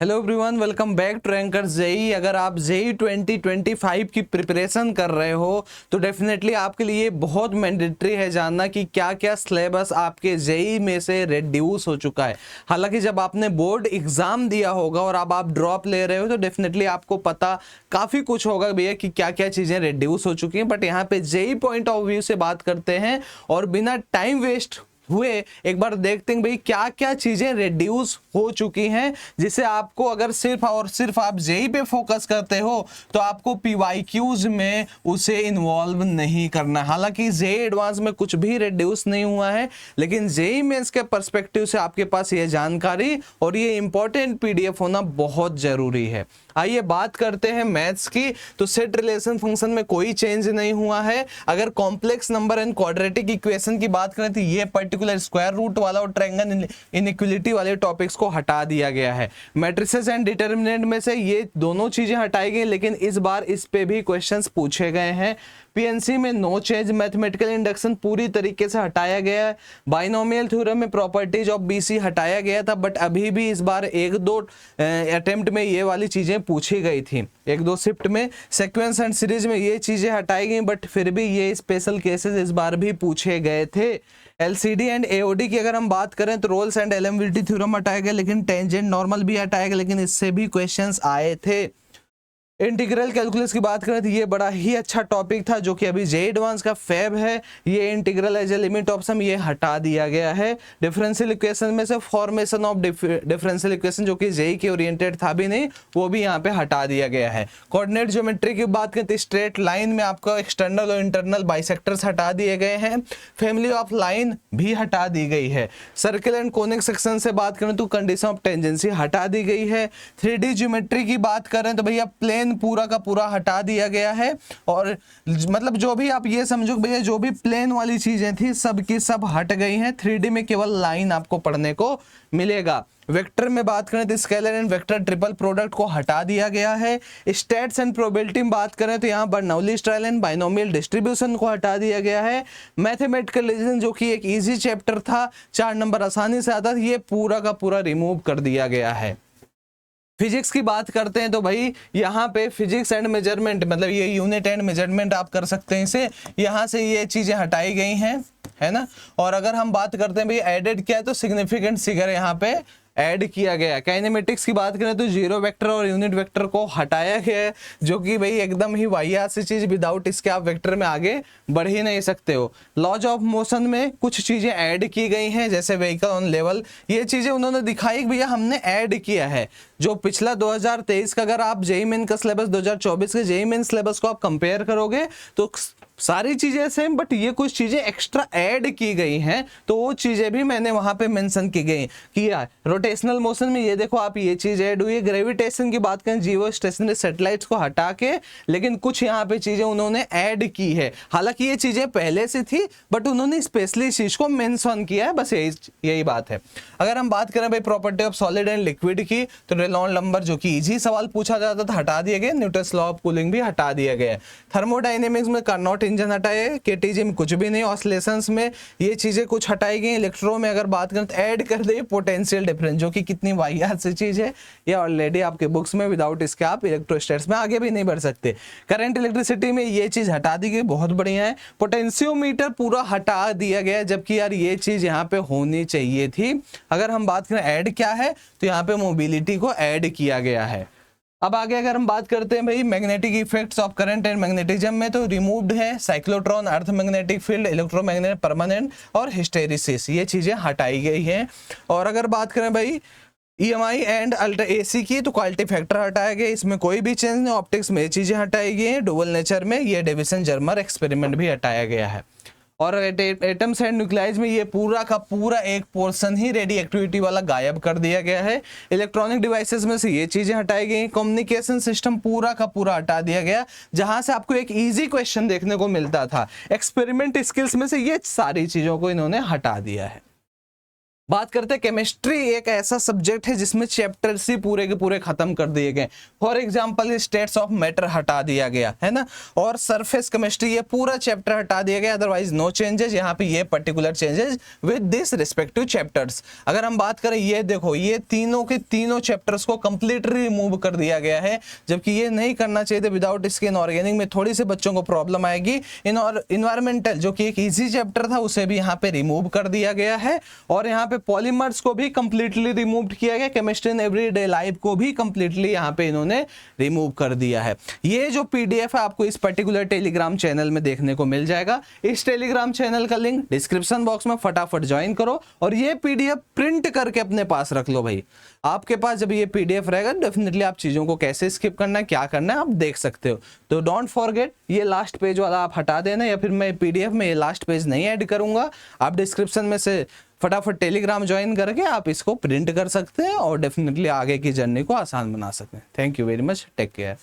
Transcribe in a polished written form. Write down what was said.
Hello everyone, welcome back to ranker JEE. अगर आप JEE 2025 की प्रिपरेशन कर रहे हो तो डेफिनेटली आपके लिए बहुत मैंडेटरी है जानना कि क्या क्या सिलेबस आपके जेई में से रिड्यूस हो चुका है। हालांकि जब आपने बोर्ड एग्जाम दिया होगा और अब आप ड्रॉप ले रहे हो तो डेफिनेटली आपको पता काफ़ी कुछ होगा भैया कि क्या क्या चीज़ें रिड्यूस हो चुकी हैं। बट यहाँ पे जेई पॉइंट ऑफ व्यू से बात करते हैं और बिना टाइम वेस्ट हुए एक बार देखते हैं भाई क्या क्या चीजें रिड्यूस हो चुकी हैं, जिसे आपको अगर सिर्फ और सिर्फ आप जेई पे फोकस करते हो तो आपको पीवाईक्यूज में उसे इन्वॉल्व नहीं करना। हालांकि जेई एडवांस में कुछ भी रिड्यूस नहीं हुआ है, लेकिन जेई मेंस के पर्सपेक्टिव से आपके पास ये जानकारी और ये इंपॉर्टेंट पीडीएफ होना बहुत जरूरी है। आइए बात करते हैं मैथ्स की। तो सेट रिलेशन फंक्शन में कोई चेंज नहीं हुआ है। अगर complex number and quadratic equation की बात करें तो ये पर्टिकुलर स्क्वायर रूट वाला और ट्रायंगल इनइक्वालिटी वाले टॉपिक्स को हटा दिया गया है। मैट्रिसेस एंड डिटर्मिनेंट में से ये दोनों चीजें हटाई गई, लेकिन इस बार इस पे भी क्वेश्चंस पूछे गए हैं। पीएनसी में नो चेंज, मैथमेटिकल इंडक्शन पूरी तरीके से हटाया गया है। बाइनोमियल थ्योरम में प्रॉपर्टीज ऑफ बीसी हटाया गया था, बट अभी भी इस बार एक दो अटेम्प्ट में ये वाली चीजें पूछी गई थी, एक दो शिफ्ट में। सीक्वेंस एंड सीरीज में ये चीजें हटाई गई, बट फिर भी ये स्पेशल केसेस इस बार भी पूछे गए थे। एलसीडी एंड एओडी की अगर हम बात करें तो रोल्स एंड एलिमेंट्री थ्योरम हटाया गया, लेकिन टेंजेंट नॉर्मल भी हटाया गया, लेकिन इससे भी क्वेश्चंस आए थे। इंटीग्रल कैलकुलस की बात करें तो ये बड़ा ही अच्छा टॉपिक था जो कि अभी जेई एडवांस का फैब है। ये integral as a limit of sum ये हटा दिया गया है। डिफरेंशियल इक्वेशन में से फॉर्मेशन ऑफ डिफरेंशियल इक्वेशन जो कि जेई के ओरिएंटेड था भी नहीं, वो भी यहाँ पे हटा दिया गया है। कोऑर्डिनेट ज्योमेट्री की बात करें तो स्ट्रेट लाइन में आपको एक्सटर्नल और इंटरनल बाइसेक्टर्स हटा दिए गए हैं। फैमिली ऑफ लाइन भी हटा दी गई है। सर्किल एंड कोनिक सेक्शन से बात करें तो कंडीशन ऑफ टेंजेंसी हटा दी गई है। 3D ज्योमेट्री की बात करें तो भैया प्लेन पूरा का पूरा हटा दिया गया है। और मतलब जो भी आप ये समझो भैया जो भी प्लेन वाली चीजें थी सब की सब हट गई हैं। 3D में केवल लाइन आपको पढ़ने को मिलेगा। वेक्टर में बात करें तो scalar and vector triple product को हटा दिया गया है। स्टैट्स एंड प्रोबेबिलिटी में बात करें तो यहाँ Bernoulli's trial and binomial distribution को हटा दिया गया है। मैथमेटिकल रीजन जो कि एक इजी चैप्टर था, 4 नंबर आसानी से आता था, ये पूरा का पूरा रिमूव कर दिया गया है। फिजिक्स की बात करते हैं तो भाई यहाँ पे फिजिक्स एंड मेजरमेंट मतलब ये यूनिट एंड मेजरमेंट आप कर सकते हैं इसे, यहाँ से ये चीजें हटाई गई हैं, है ना। और अगर हम बात करते हैं भाई एडेड क्या है तो सिग्निफिकेंट फिगर यहाँ पे ऐड किया गया। काइनेमेटिक्स की बात करें तो जीरो वेक्टर और यूनिट वेक्टर को हटाया गया है, जो कि भाई एकदम ही वाहियात सी चीज, विदाउट इसके आप वेक्टर में आगे बढ़ ही नहीं सकते हो। लॉज ऑफ मोशन में कुछ चीजें ऐड की गई हैं, जैसे व्हीकल ऑन लेवल, ये चीजें उन्होंने दिखाई भैया हमने ऐड किया है। जो पिछला 2023 का अगर आप जेईई मेन का सिलेबस 2024 के जेईई मेन सिलेबस को आप कंपेयर करोगे तो सारी चीजें सेम, बट ये कुछ चीजें एक्स्ट्रा ऐड की गई हैं, तो वो चीजें भी मैंने वहां पे मेंशन की गई किया। रोटेशनल मोशन में ये देखो आप ये चीज ऐड हुई है। ग्रेविटेशन की बात करें जियो स्टेशनरी सैटेलाइट्स को हटा के, लेकिन कुछ यहाँ पे चीजें उन्होंने ऐड की है। हालांकि ये चीजें पहले से थी बट उन्होंने स्पेशली चीज को मेंशन किया है, बस यही बात है। अगर हम बात करें भाई property of solid and liquid की तो रेनॉल्ड नंबर जो कि इजी सवाल पूछा जाता था हटा दिया गया। न्यूटन्स लॉ ऑफ कूलिंग भी हटा दिया गया। थर्मोडायनेमिक्स में कार्नोट इंजन हटाए, केटीजी में कुछ भी नहीं। ऑसिलेशंस में ये चीजें कुछ हटाई गई। इलेक्ट्रो में अगर बात करें तो ऐड कर दे पोटेंशियल डिफरेंस, जो कि कितनी वाहियात सी चीज है, ये ऑलरेडी आपके बुक्स में, विदाउट इसके आप इलेक्ट्रोस्टैट्स में आगे भी नहीं बढ़ सकते। करंट इलेक्ट्रिसिटी में ये चीज हटा दी गई, बहुत बढ़िया है। पोटेंशियोमीटर पूरा हटा दिया गया, जबकि यार ये चीज यहाँ पे होनी चाहिए थी। अगर हम बात करें ऐड क्या है तो यहाँ पे मोबिलिटी को ऐड किया गया है। अब आगे अगर हम बात करते हैं भाई magnetic effects of current and magnetism में तो रिमूव्ड है cyclotron, earth magnetic field, electromagnetic permanent और हिस्टेरिसिस, ये चीजें हटाई गई हैं। और अगर बात करें भाई EMI एंड अल्ट्रा AC की तो क्वालिटी फैक्टर हटाया गया, इसमें कोई भी चेंज नहीं। ऑप्टिक्स में चीजें हटाई गई हैं। डुअल नेचर में ये डेविसन जर्मर एक्सपेरिमेंट भी हटाया गया है। और एटम्स एंड न्यूक्लियाइज में ये पूरा का पूरा एक पोर्शन ही रेडियो एक्टिविटी वाला गायब कर दिया गया है। इलेक्ट्रॉनिक डिवाइसेस में से ये चीजें हटाई गई। कम्युनिकेशन सिस्टम पूरा का पूरा हटा दिया गया, जहां से आपको एक इजी क्वेश्चन देखने को मिलता था। एक्सपेरिमेंट स्किल्स में से ये सारी चीजों को इन्होंने हटा दिया है। बात करते हैं केमिस्ट्री, एक ऐसा सब्जेक्ट है जिसमें चैप्टर्स ही पूरे के पूरे खत्म कर दिए गए। For example states of matter हटा दिया गया है ना, और सरफेस केमिस्ट्री ये पूरा चैप्टर हटा दिया गया, अदरवाइज नो चेंजेस। यहाँ पे ये particular changes with this respective chapters. अगर हम बात करें, ये देखो ये तीनों के तीनों चैप्टर्स को कंप्लीटली रिमूव कर दिया गया है, जबकि ये नहीं करना चाहिए था। विदाउट इसके इनऑर्गेनिक में थोड़ी सी बच्चों को प्रॉब्लम आएगी। इन्वायरमेंटल जो कि एक ईजी चैप्टर था उसे भी यहाँ पे रिमूव कर दिया गया है, और यहाँ पे पॉलीमर्स को भी कंप्लीटली रिमूव किया गया। केमिस्ट्री इन एवरीडे लाइफ को भी कंप्लीटली यहाँ पे इन्होंने रिमूव कर दिया है। ये जो पीडीएफ है आपको इस पर्टिकुलर टेलीग्राम चैनल में देखने को मिल जाएगा। इस टेलीग्राम चैनल का लिंक डिस्क्रिप्शन बॉक्स में, फटाफट ज्वाइन करो और ये पीडीएफ प्रिंट करके अपने पास रख लो भाई। आपके पास जब ये पीडीएफ रहेगा डेफिनेटली आप चीजों को कैसे स्किप करना है, क्या करना है, आप देख सकते हो। तो डोंट फॉरगेट, ये लास्ट पेज वाला आप हटा देना, या फिर मैं पीडीएफ में ये लास्ट पेज नहीं ऐड करूंगा। आप डिस्क्रिप्शन में से फटाफट टेलीग्राम ज्वाइन करके आप इसको प्रिंट कर सकते हैं और डेफिनेटली आगे की जर्नी को आसान बना सकते हैं। Thank you very much, take care.